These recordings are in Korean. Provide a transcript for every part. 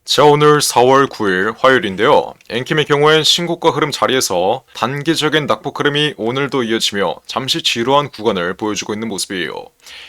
자, 오늘 4월 9일 화요일인데요. 엔킴의 경우엔 신고가 흐름 자리에서 단기적인 낙폭 흐름이 오늘도 이어지며 잠시 지루한 구간을 보여주고 있는 모습이에요.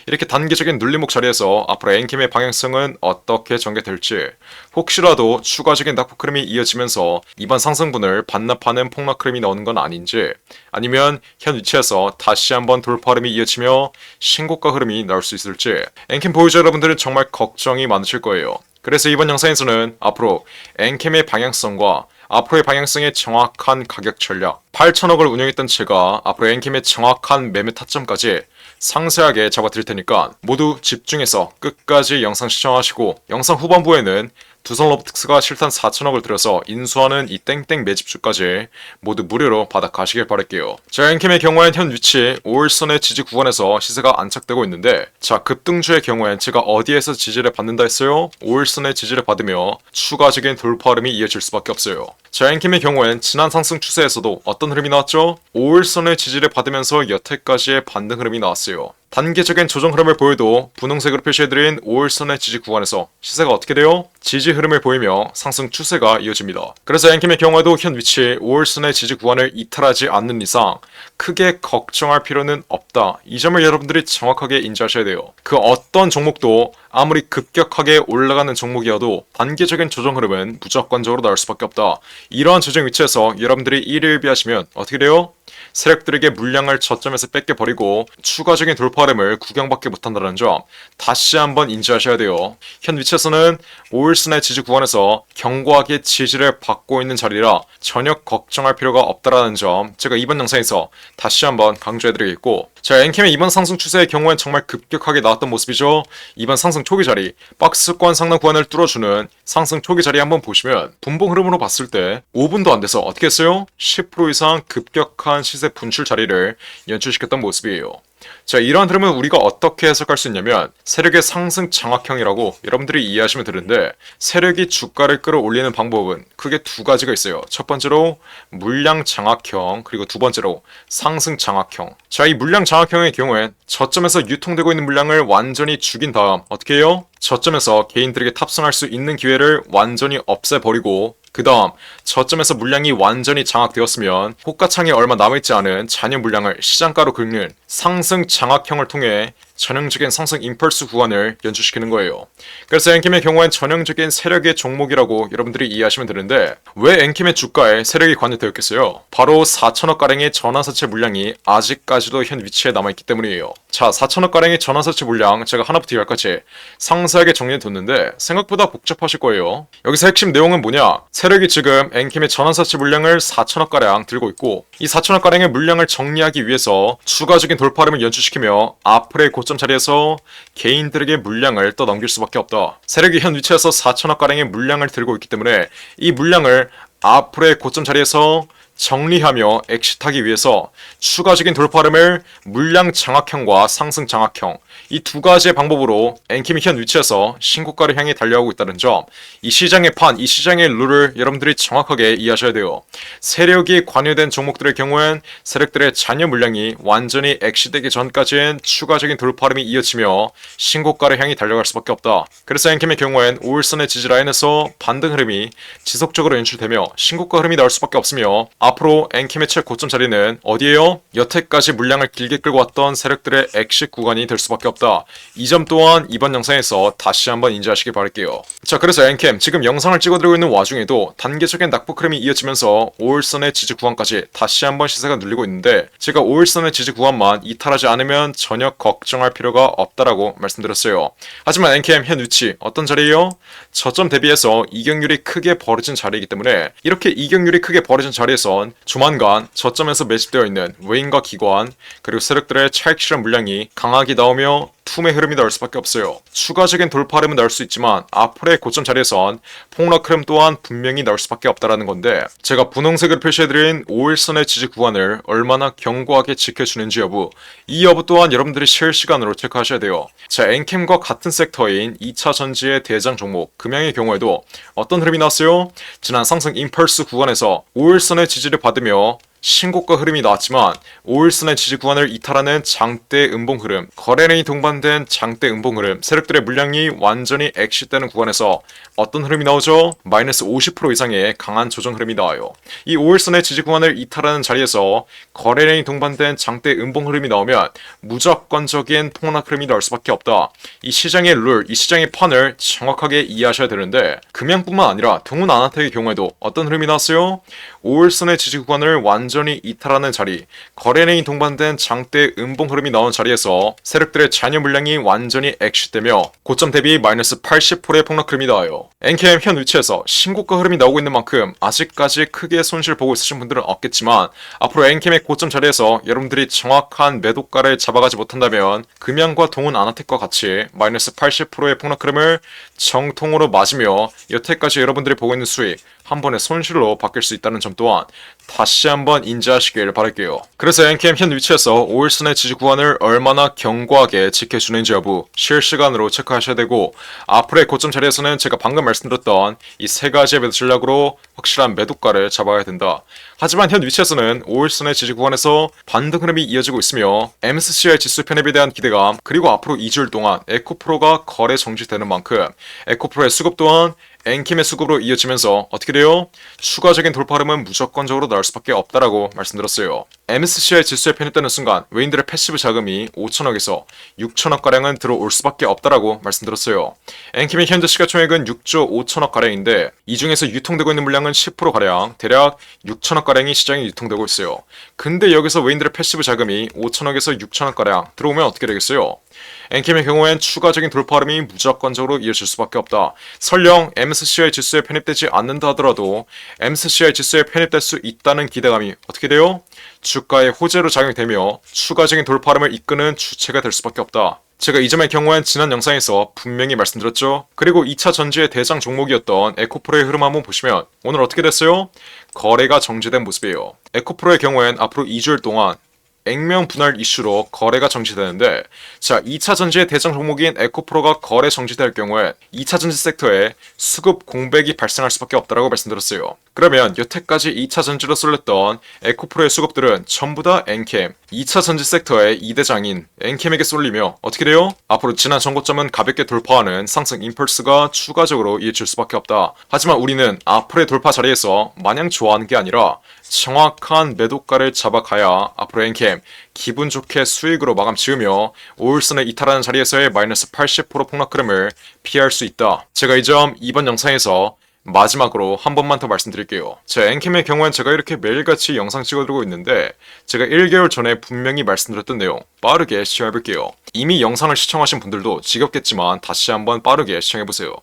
이렇게 단기적인 눌림목 자리에서 앞으로 엔킴의 방향성은 어떻게 전개될지, 혹시라도 추가적인 낙폭 흐름이 이어지면서 이번 상승분을 반납하는 폭락 흐름이 나오는 건 아닌지, 아니면 현 위치에서 다시 한번 돌파 흐름이 이어지며 신고가 흐름이 나올 수 있을지, 엔킴 보유자 여러분들은 정말 걱정이 많으실 거예요. 그래서 이번 영상에서는 앞으로 엔캠의 방향성과 앞으로의 방향성의 정확한 가격 전략, 8천억을 운영했던 제가 앞으로 엔캠의 정확한 매매 타점까지 상세하게 잡아드릴 테니까 모두 집중해서 끝까지 영상 시청하시고, 영상 후반부에는 두산 로보틱스가 실탄 4천억을 들여서 인수하는 이 땡땡 매집주까지 모두 무료로 받아 가시길 바랄게요. 자, 엔캠의 경우엔 현 위치 5일선의 지지 구간에서 시세가 안착되고 있는데, 자, 급등주의 경우엔 제가 어디에서 지지를 받는다 했어요? 5일선의 지지를 받으며 추가적인 돌파 흐름이 이어질 수밖에 없어요. 자, 엔캠의 경우엔 지난 상승 추세에서도 어떤 흐름이 나왔죠? 5일선의 지지를 받으면서 여태까지의 반등 흐름이 나왔어요. 단기적인 조정 흐름을 보여도 분홍색으로 표시해드린 5일선의 지지 구간에서 시세가 어떻게 돼요? 지지 흐름을 보이며 상승 추세가 이어집니다. 그래서 엔킴의 경우에도 현 위치 5일선의 지지 구간을 이탈하지 않는 이상 크게 걱정할 필요는 없다. 이 점을 여러분들이 정확하게 인지하셔야 돼요. 그 어떤 종목도 아무리 급격하게 올라가는 종목이어도 단기적인 조정 흐름은 무조건적으로 나올 수밖에 없다. 이러한 조정 위치에서 여러분들이 일일비하시면 어떻게 돼요? 세력들에게 물량을 저점에서 뺏겨버리고 추가적인 돌파 흐름을 구경밖에 못한다는 점 다시 한번 인지하셔야 돼요. 현 위치에서는 5일선의 지지 구간에서 견고하게 지지를 받고 있는 자리라 전혀 걱정할 필요가 없다라는 점 제가 이번 영상에서 다시 한번 강조해드리겠고, 자, 엔캠의 이번 상승 추세의 경우엔 정말 급격하게 나왔던 모습이죠. 이번 상승 초기 자리, 박스권 상단 구간을 뚫어주는 상승 초기 자리 한번 보시면 분봉 흐름으로 봤을 때 5분도 안 돼서 어떻게 했어요? 10% 이상 급격한 시세 분출 자리를 연출시켰던 모습이에요. 자, 이러한 흐름은 우리가 어떻게 해석할 수 있냐면 세력의 상승 장악형이라고 여러분들이 이해하시면 되는데, 세력이 주가를 끌어올리는 방법은 크게 두 가지가 있어요. 첫 번째로 물량 장악형, 그리고 두 번째로 상승 장악형. 자, 이 물량 장악형의 경우엔 저점에서 유통되고 있는 물량을 완전히 죽인 다음 어떻게 해요? 저점에서 개인들에게 탑승할 수 있는 기회를 완전히 없애버리고, 그 다음 저점에서 물량이 완전히 장악되었으면 호가창에 얼마 남아있지 않은 잔여 물량을 시장가로 긁는 상승 장악형을 통해 전형적인 상승 임펄스 구간을 연출시키는 거예요. 그래서 엔킴의 경우엔 전형적인 세력의 종목이라고 여러분들이 이해하시면 되는데, 왜 엔킴의 주가에 세력이 관여되었겠어요? 바로 4천억가량의 전환사채 물량이 아직까지도 현 위치에 남아있기 때문이에요. 자, 4천억가량의 전환사채 물량 제가 하나부터 열까지 상세하게 정리해뒀는데 생각보다 복잡하실 거예요. 여기서 핵심 내용은 뭐냐? 세력이 지금 엔킴의 전환사채 물량을 4천억가량 들고 있고, 이 4천억가량의 물량을 정리하기 위해서 추가적인 돌파름을 연출시키며 앞으로의 고점 자리에서 개인들에게 물량을 떠넘길 수밖에 없다. 세력이 현 위치에서 4천억가량의 물량을 들고 있기 때문에 이 물량을 앞으로의 고점 자리에서 정리하며 엑시트하기 위해서 추가적인 돌파름을 물량 장악형과 상승 장악형, 이 두 가지의 방법으로 엔킴이 현 위치에서 신고가를 향해 달려가고 있다는 점, 이 시장의 판, 이 시장의 룰을 여러분들이 정확하게 이해하셔야 돼요. 세력이 관여된 종목들의 경우엔 세력들의 잔여 물량이 완전히 엑시트되기 전까지는 추가적인 돌파름이 이어지며 신고가를 향해 달려갈 수밖에 없다. 그래서 엔킴의 경우엔 5일선의 지지라인에서 반등 흐름이 지속적으로 연출되며 신고가 흐름이 나올 수밖에 없으며, 앞으로 엔킴의 최고점 자리는 어디예요? 여태까지 물량을 길게 끌고 왔던 세력들의 엑시 구간이 될 수밖에 없다. 이 점 또한 이번 영상에서 다시 한번 인지하시기 바랄게요. 자, 그래서 엔캠 지금 영상을 찍어드리고 있는 와중에도 단기적인 낙폭 흐름이 이어지면서 5일선의 지지 구간까지 다시 한번 시세가 눌리고 있는데, 제가 5일선의 지지 구간만 이탈하지 않으면 전혀 걱정할 필요가 없다라고 말씀드렸어요. 하지만 엔캠 현 위치 어떤 자리예요? 저점 대비해서 이격률이 크게 벌어진 자리이기 때문에, 이렇게 이격률이 크게 벌어진 자리에선 조만간 저점에서 매집되어 있는 외인과 기관, 그리고 세력들의 차익 실현 물량이 강하게 나오며 투매 흐름이 나올 수밖에 없어요. 추가적인 돌파 흐름은 나올 수 있지만 앞으로의 고점 자리에선 폭락 흐름 또한 분명히 나올 수밖에 없다라는 건데, 제가 분홍색으로 표시해드린 5일선의 지지 구간을 얼마나 견고하게 지켜주는지 여부, 이 여부 또한 여러분들이 실시간으로 체크하셔야 돼요. 자, 엔캠과 같은 섹터인 2차 전지의 대장 종목 금양의 경우에도 어떤 흐름이 나왔어요? 지난 상승 임펄스 구간에서 5일선의 지지를 받으며 신고가 흐름이 나왔지만 5일선의 지지 구간을 이탈하는 장대 음봉 흐름, 거래량이 동반된 장대 음봉 흐름, 세력들의 물량이 완전히 엑시되는 구간에서 어떤 흐름이 나오죠? 마이너스 50% 이상의 강한 조정 흐름이 나와요. 이 5일선의 지지 구간을 이탈하는 자리에서 거래량이 동반된 장대 음봉 흐름이 나오면 무조건적인 폭락 흐름이 나올 수밖에 없다. 이 시장의 룰, 이 시장의 판을 정확하게 이해하셔야 되는데 금양뿐만 아니라 동훈 아나텍의 경우에도 어떤 흐름이 나왔어요? 5일선의 지지 구간을 완전히 이탈하는 자리, 거래량이 동반된 장대 음봉 흐름이 나온 자리에서 세력들의 잔여 물량이 완전히 엑시되며 고점 대비 마이너스 80%의 폭락 흐름이 나와요. NKM 현 위치에서 신고가 흐름이 나오고 있는 만큼 아직까지 크게 손실 보고 있으신 분들은 없겠지만 앞으로 NKM의 고점 자리에서 여러분들이 정확한 매도가를 잡아가지 못한다면 금양과 동훈 아나텍과 같이 마이너스 80%의 폭락 흐름을 정통으로 맞으며 여태까지 여러분들이 보고 있는 수익 한 번의 손실로 바뀔 수 있다는 점 또한 다시 한번 인지하시길 바랄게요. 그래서 NKM 현 위치에서 5일선의 지지 구간을 얼마나 견고하게 지켜주는지 여부 실시간으로 체크하셔야 되고 앞으로의 고점 자리에서는 제가 방금 말씀드렸던 이 세 가지의 매도 전략으로 확실한 매도가를 잡아야 된다. 하지만 현 위치에서는 5일선의 지지 구간에서 반등 흐름이 이어지고 있으며 MSCI 지수 편입에 대한 기대감 그리고 앞으로 2주일 동안 에코프로가 거래 정지되는 만큼 에코프로의 수급 또한 엔킴의 수급으로 이어지면서 어떻게 돼요? 추가적인 돌파 흐름은 무조건적으로 나올 수밖에 없다라고 말씀드렸어요. MSCI 지수에 편입되는 순간 외인들의 패시브 자금이 5천억에서 6천억가량은 들어올 수밖에 없다라고 말씀드렸어요. 엔킴의 현재 시가총액은 6조 5천억가량인데 이 중에서 유통되고 있는 물량은 10%가량 대략 6천억가량이 시장에 유통되고 있어요. 근데 여기서 외인들의 패시브 자금이 5천억에서 6천억가량 들어오면 어떻게 되겠어요? 엔킴의 경우엔 추가적인 돌파 흐름이 무조건적으로 이어질 수밖에 없다. 설령 MSCI 지수에 편입되지 않는다 하더라도 MSCI 지수에 편입될 수 있다는 기대감이 어떻게 돼요? 주가의 호재로 작용되며 추가적인 돌파 흐름을 이끄는 주체가 될 수밖에 없다. 제가 이 점의 경우엔 지난 영상에서 분명히 말씀드렸죠. 그리고 2차 전지의 대장 종목이었던 에코프로의 흐름 한번 보시면 오늘 어떻게 됐어요? 거래가 정지된 모습이에요. 에코프로의 경우엔 앞으로 2주일 동안 액면 분할 이슈로 거래가 정지되는데 자 2차 전지의 대장 종목인 에코프로가 거래 정지될 경우에 2차 전지 섹터에 수급 공백이 발생할 수밖에 없다고 말씀드렸어요. 그러면 여태까지 2차 전지로 쏠렸던 에코프로의 수급들은 전부 다 엔캠 2차 전지 섹터의 2대장인 엔캠에게 쏠리며 어떻게 돼요? 앞으로 지난 전고점은 가볍게 돌파하는 상승 임펄스가 추가적으로 이어질 수밖에 없다. 하지만 우리는 앞으로의 돌파 자리에서 마냥 좋아하는 게 아니라 정확한 매도가를 잡아가야 앞으로 엔캠 기분 좋게 수익으로 마감 지으며 5일선을 이탈하는 자리에서의 마이너스 80% 폭락 흐름을 피할 수 있다. 제가 이 점 이번 영상에서 마지막으로 한 번만 더 말씀드릴게요. 제 엔캠의 경우엔 제가 이렇게 매일같이 영상 찍어드리고 있는데 제가 1개월 전에 분명히 말씀드렸던 내용 빠르게 시청해볼게요. 이미 영상을 시청하신 분들도 지겹겠지만 다시 한번 빠르게 시청해보세요.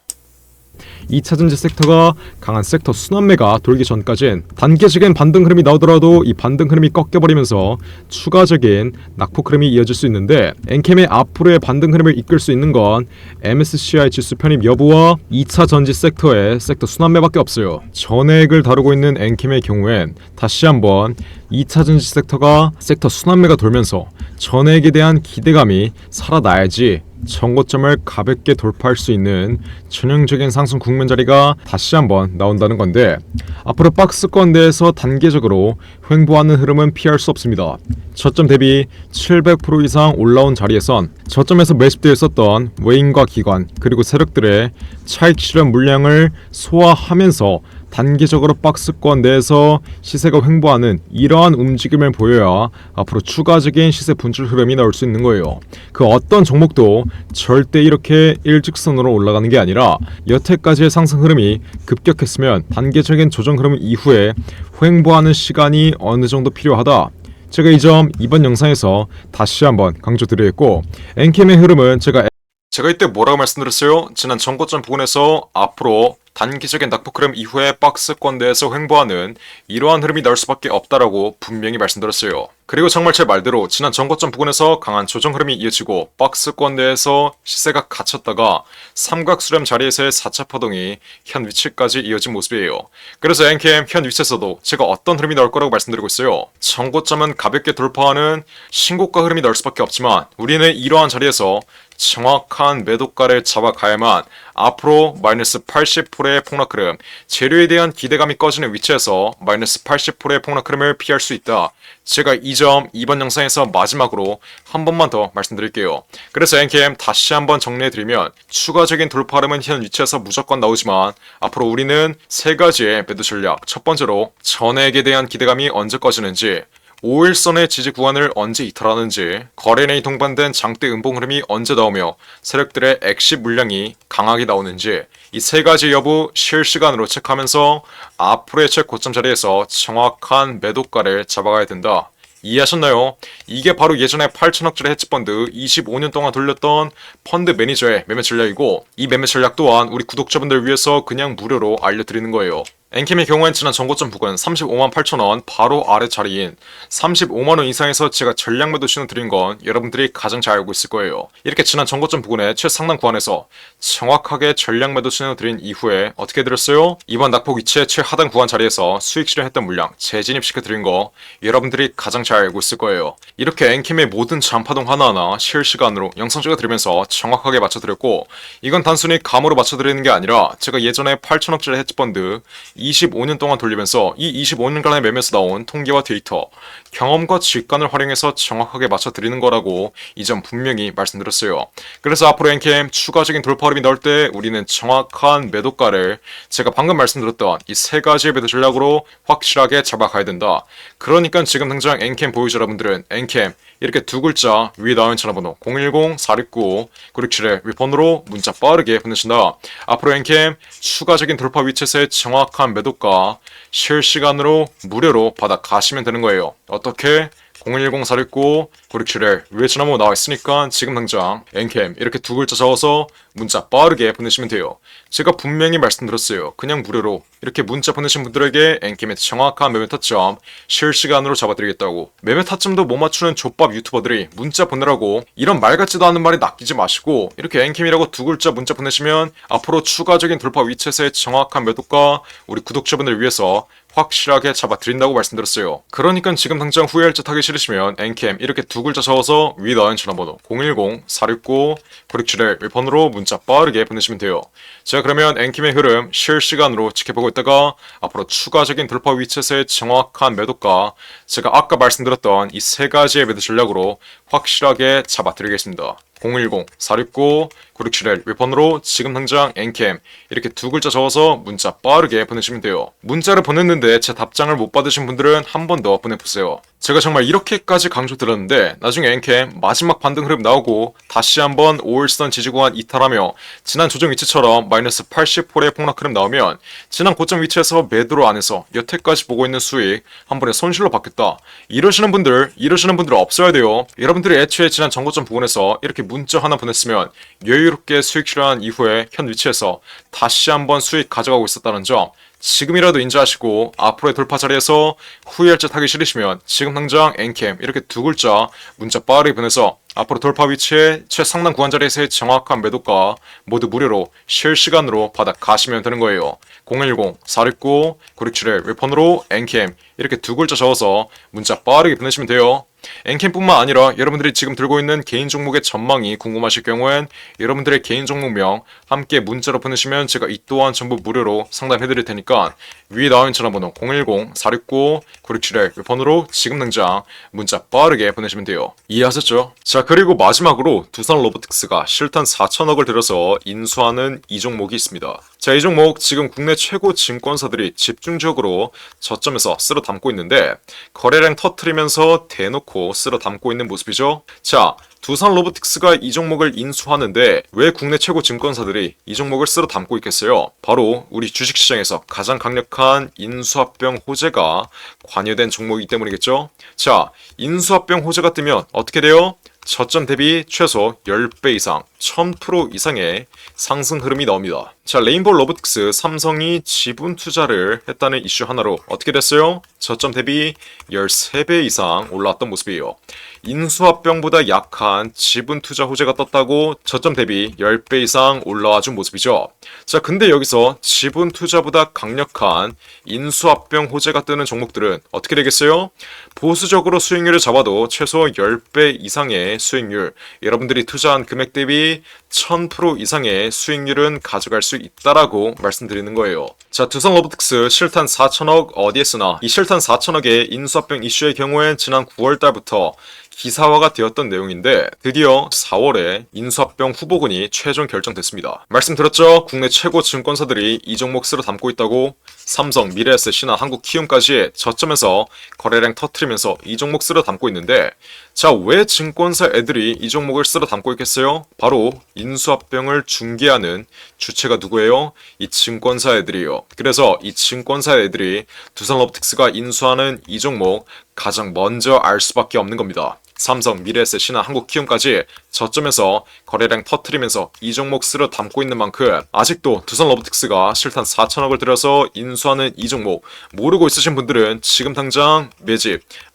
2차 전지 섹터가 강한 섹터 순환매가 돌기 전까진 단계적인 반등 흐름이 나오더라도 이 반등 흐름이 꺾여버리면서 추가적인 낙폭 흐름이 이어질 수 있는데 엔캠의 앞으로의 반등 흐름을 이끌 수 있는 건 MSCI 지수 편입 여부와 2차 전지 섹터의 섹터 순환매밖에 없어요. 전액을 다루고 있는 엔캠의 경우엔 다시 한번 2차 전지 섹터가 섹터 순환매가 돌면서 전액에 대한 기대감이 살아나야지 전고점을 가볍게 돌파할 수 있는 전형적인 상승 국면 자리가 다시 한번 나온다는 건데 앞으로 박스권 내에서 단계적으로 횡보하는 흐름은 피할 수 없습니다. 저점 대비 700% 이상 올라온 자리에선 저점에서 매집되어 있었던 외인과 기관 그리고 세력들의 차익 실현 물량을 소화하면서 단기적으로 박스권 내에서 시세가 횡보하는 이러한 움직임을 보여야 앞으로 추가적인 시세 분출 흐름이 나올 수 있는 거예요. 그 어떤 종목도 절대 이렇게 일직선으로 올라가는 게 아니라 여태까지의 상승 흐름이 급격했으면 단계적인 조정 흐름 이후에 횡보하는 시간이 어느 정도 필요하다. 제가 이 점 이번 영상에서 다시 한번 강조드리겠고 엔캠의 흐름은 제가 이때 뭐라고 말씀드렸어요? 지난 전고점 부근에서 앞으로 단기적인 낙폭 흐름 이후에 박스권 내에서 횡보하는 이러한 흐름이 나올 수밖에 없다라고 분명히 말씀드렸어요. 그리고 정말 제 말대로 지난 전고점 부근에서 강한 조정 흐름이 이어지고 박스권 내에서 시세가 갇혔다가 삼각수렴 자리에서의 4차 파동이 현 위치까지 이어진 모습이에요. 그래서 엔캠 현 위치에서도 제가 어떤 흐름이 나올 거라고 말씀드리고 있어요. 전고점은 가볍게 돌파하는 신고가 흐름이 나올 수밖에 없지만 우리는 이러한 자리에서 정확한 매도가를 잡아가야만 앞으로 마이너스 80%의 폭락 흐름, 재료에 대한 기대감이 꺼지는 위치에서 마이너스 80%의 폭락 흐름을 피할 수 있다. 제가 이 점 이번 영상에서 마지막으로 한 번만 더 말씀드릴게요. 그래서 엔캠 다시 한번 정리해드리면 추가적인 돌파 흐름은 현 위치에서 무조건 나오지만 앞으로 우리는 세 가지의 매도 전략. 첫 번째로 전액에 대한 기대감이 언제 꺼지는지, 5일선의 지지 구간을 언제 이탈하는지, 거래량이 동반된 장대 음봉 흐름이 언제 나오며 세력들의 액시 물량이 강하게 나오는지, 이 세 가지 여부 실시간으로 체크하면서 앞으로의 최고점 자리에서 정확한 매도가를 잡아가야 된다. 이해하셨나요? 이게 바로 예전에 8천억짜리 헤지펀드 25년 동안 돌렸던 펀드 매니저의 매매 전략이고, 이 매매 전략 또한 우리 구독자분들 위해서 그냥 무료로 알려드리는 거예요. 엔캠의 경우엔 지난 전고점 부근 35만 8천원 바로 아래 자리인 35만원 이상에서 제가 전략 매도 신호 드린 건 여러분들이 가장 잘 알고 있을 거예요. 이렇게 지난 전고점 부근의 최상단 구간에서 정확하게 전략 매도 신호 드린 이후에 어떻게 드렸어요? 이번 낙폭 위치의 최하단 구간 자리에서 수익 실현했던 물량 재진입시켜 드린 거 여러분들이 가장 잘 알고 있을 거예요. 이렇게 엔캠의 모든 잔파동 하나하나 실시간으로 영상 찍어 드리면서 정확하게 맞춰 드렸고, 이건 단순히 감으로 맞춰 드리는 게 아니라 제가 예전에 8천억짜리 헤지펀드 25년 동안 돌리면서 이 25년간의 매매에서 나온 통계와 데이터, 경험과 직관을 활용해서 정확하게 맞춰 드리는 거라고 이 점 분명히 말씀드렸어요. 그래서 앞으로 엔캠 추가적인 돌파 흐름이 나올 때 우리는 정확한 매도가를 제가 방금 말씀드렸던 이 세 가지의 매도 전략으로 확실하게 잡아가야 된다. 그러니까 지금 당장 엔캠 보유자 여러분들은 엔캠 이렇게 두 글자 위에 나와 있는 전화번호 010-469-967의 윗번호로 문자 빠르게 보내신다. 앞으로 엔캠 추가적인 돌파 위치에서의 정확한 매도가 실시간으로 무료로 받아 가시면 되는 거예요. 어떻게? 010-469-967의 위에 전화번호 나와 있으니까 지금 당장 엔캠 이렇게 두 글자 적어서 문자 빠르게 보내시면 돼요. 제가 분명히 말씀드렸어요. 그냥 무료로 이렇게 문자 보내신 분들에게 엔캠의 정확한 매매 타점 실시간으로 잡아드리겠다고. 매매 타점도 못 맞추는 족밥 유튜버들이 문자 보내라고 이런 말 같지도 않은 말이 낚이지 마시고 이렇게 엔캠이라고 두 글자 문자 보내시면 앞으로 추가적인 돌파 위치에서의 정확한 매도가 우리 구독자분들 위해서 확실하게 잡아드린다고 말씀드렸어요. 그러니까 지금 당장 후회할 짓 하기 싫으시면 엔캠 이렇게 두 글자 적어서 위에 나와 있는 전화번호 010-469-967의 윗번호로 문자 빠르게 보내시면 돼요. 제가 그러면 엔캠의 흐름 실시간으로 지켜보고 있다가 앞으로 추가적인 돌파 위치에서의 정확한 매도가 제가 아까 말씀드렸던 이 세 가지의 매도 전략으로 확실하게 잡아드리겠습니다. 010-469-967의 윗번호로 지금 당장 엔캠 이렇게 두 글자 적어서 문자 빠르게 보내시면 돼요. 문자를 보냈는데 제 답장을 못 받으신 분들은 한 번 더 보내보세요. 제가 정말 이렇게까지 강조드렸는데 나중에 엔캠 마지막 반등 흐름 나오고 다시 한번 5일선 지지구간 이탈하며 지난 조정 위치처럼 마이너스 80%의 폭락 흐름 나오면 지난 고점 위치에서 매도를 안 해서 여태까지 보고 있는 수익 한 번에 손실로 받겠다. 이러시는 분들 없어야 돼요. 여러분들이 애초에 지난 전고점 부근에서 이렇게 문자 하나 보냈으면 여유롭게 수익 실현한 이후에 현 위치에서 다시 한번 수익 가져가고 있었다는 점 지금이라도 인지하시고 앞으로의 돌파 자리에서 후회할 짓 하기 싫으시면 지금 당장 엔캠 이렇게 두 글자 문자 빠르게 보내서 앞으로 돌파 위치에 최상단 구간 자리에서의 정확한 매도가 모두 무료로 실시간으로 받아 가시면 되는 거예요. 010-469-967의 윗번호로 엔캠 이렇게 두 글자 적어서 문자 빠르게 보내시면 돼요. 엔캠뿐만 아니라 여러분들이 지금 들고 있는 개인 종목의 전망이 궁금하실 경우엔 여러분들의 개인 종목명 함께 문자로 보내시면 제가 이 또한 전부 무료로 상담해드릴 테니까 위에 나와 있는 전화번호 010-469-967의 윗번호로 지금 당장 문자 빠르게 보내시면 돼요. 이해하셨죠? 자, 그리고 마지막으로 두산 로보틱스가 실탄 4천억을 들여서 인수하는 이 종목이 있습니다. 자, 이 종목 지금 국내 최고 증권사들이 집중적으로 저점에서 쓸어 담고 있는데 거래량 터트리면서 대놓고 쓸어 담고 있는 모습이죠. 자, 두산 로보틱스가 이 종목을 인수하는데 왜 국내 최고 증권사들이 이 종목을 쓸어 담고 있겠어요? 바로 우리 주식시장에서 가장 강력한 인수합병 호재가 관여된 종목이기 때문이겠죠. 자, 인수합병 호재가 뜨면 어떻게 돼요? 저점 대비 최소 10배 이상, 1000% 이상의 상승 흐름이 나옵니다. 자, 레인보우 로보틱스 삼성이 지분 투자를 했다는 이슈 하나로 어떻게 됐어요? 저점 대비 13배 이상 올라왔던 모습이에요. 인수합병보다 약한 지분 투자 호재가 떴다고 저점 대비 10배 이상 올라와 준 모습이죠. 자, 근데 여기서 지분 투자보다 강력한 인수합병 호재가 뜨는 종목들은 어떻게 되겠어요? 보수적으로 수익률을 잡아도 최소 10배 이상의 수익률, 여러분들이 투자한 금액 대비 1000% 이상의 수익률은 가져갈 수 있다라고 말씀드리는 거예요. 자, 두성로보틱스 실탄 4천억 어디에 쓰나? 이 실탄 4천억의 인수합병 이슈의 경우엔 지난 9월 달부터 기사화가 되었던 내용인데 드디어 4월에 인수합병 후보군이 최종 결정됐습니다. 말씀드렸죠? 국내 최고 증권사들이 이 종목 쓰러 담고 있다고. 삼성, 미래에셋이나 한국키움까지 저점에서 거래량 터트리면서 이 종목 쓰러 담고 있는데, 자, 왜 증권사 애들이 이 종목을 쓰러 담고 있겠어요? 바로 인수합병을 중개하는 주체가 누구예요? 이 증권사 애들이에요. 그래서 이 증권사 애들이 두산로보틱스가 인수하는 이 종목 가장 먼저 알 수밖에 없는 겁니다. 삼성, 미래에셋이나 한국키움까지 저점에서 거래량 터트리면서 이 종목 쓰러 담고 있는 만큼 아직도 두산로보틱스가 실탄 4천억을 들여서 인수하는 이 종목 모르고 있으신 분들은 지금 당장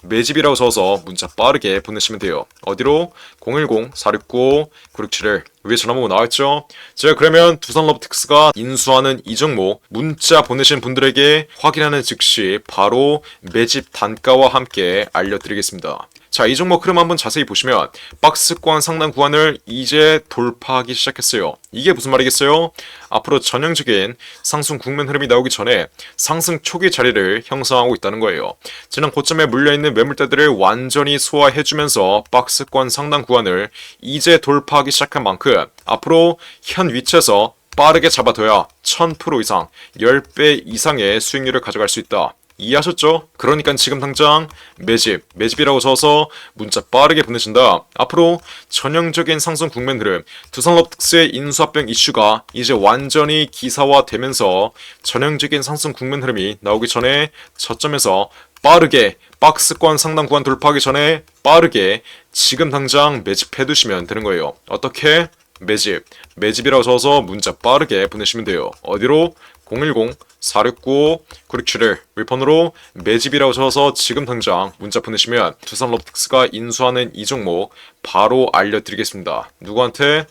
매집이라고 써서 문자 빠르게 보내시면 돼요. 어디로? 010-469-9671 위에 전화번호 나와있죠? 제가 그러면 두산로보틱스가 인수하는 이 종목 문자 보내신 분들에게 확인하는 즉시 바로 매집 단가와 함께 알려드리겠습니다. 자, 이 종목 흐름 한번 자세히 보시면 박스권 상단 구간을 이제 돌파하기 시작했어요. 이게 무슨 말이겠어요? 앞으로 전형적인 상승 국면 흐름이 나오기 전에 상승 초기 자리를 형성하고 있다는 거예요. 지난 고점에 물려있는 매물대들을 완전히 소화해주면서 박스권 상단 구간을 이제 돌파하기 시작한 만큼 앞으로 현 위치에서 빠르게 잡아둬야 1000% 이상 10배 이상의 수익률을 가져갈 수 있다. 이해하셨죠? 그러니까 지금 당장 매집이라고 써서 문자 빠르게 보내신다. 앞으로 전형적인 상승 국면 흐름, 두산로보틱스의 인수합병 이슈가 이제 완전히 기사화되면서 전형적인 상승 국면 흐름이 나오기 전에 저점에서 빠르게 박스권 상단 구간 돌파하기 전에 빠르게 지금 당장 매집해두시면 되는 거예요. 어떻게? 매집이라고 써서 문자 빠르게 보내시면 돼요. 어디로? 010-469-9671 윌폰으로 매집이라고 적어서 지금 당장 문자 보내시면 두산로보틱스가 인수하는 이 종목 바로 알려드리겠습니다. 누구한테?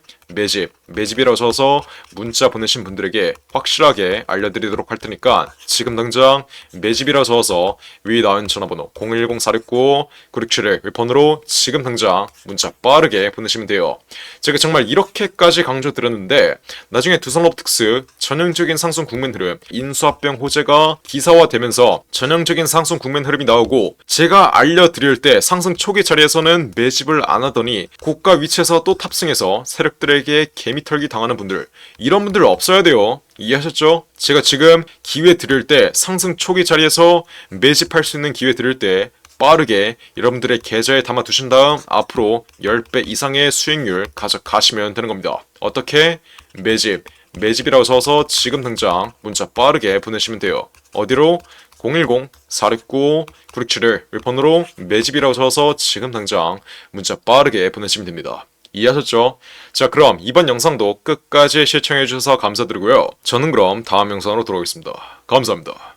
매집이라고 적어서 문자 보내신 분들에게 확실하게 알려드리도록 할 테니까 지금 당장 매집이라고 적어서 위에 나온 전화번호 010-469-9671 윌폰으로 지금 당장 문자 빠르게 보내시면 돼요. 제가 정말 이렇게까지 강조드렸는데 나중에 두산로보틱스 전형적인 상승 국면 흐름, 인수합병 호재가 기사화되면서 전형적인 상승 국면 흐름이 나오고 제가 알려드릴 때 상승 초기 자리에서는 매집을 안 하더니 고가 위치에서 또 탑승해서 세력들에게 개미털기 당하는 분들, 이런 분들 없어야 돼요. 이해하셨죠? 제가 지금 기회 드릴 때 상승 초기 자리에서 매집할 수 있는 기회 드릴 때 빠르게 여러분들의 계좌에 담아 두신 다음 앞으로 10배 이상의 수익률 가져가시면 되는 겁니다. 어떻게? 매집이라고 써서 지금 당장 문자 빠르게 보내시면 돼요. 어디로? 010-469-9671 윌폰으로 매집이라고 써서 지금 당장 문자 빠르게 보내시면 됩니다. 이해하셨죠? 자, 그럼 이번 영상도 끝까지 시청해주셔서 감사드리고요. 저는 그럼 다음 영상으로 돌아오겠습니다. 감사합니다.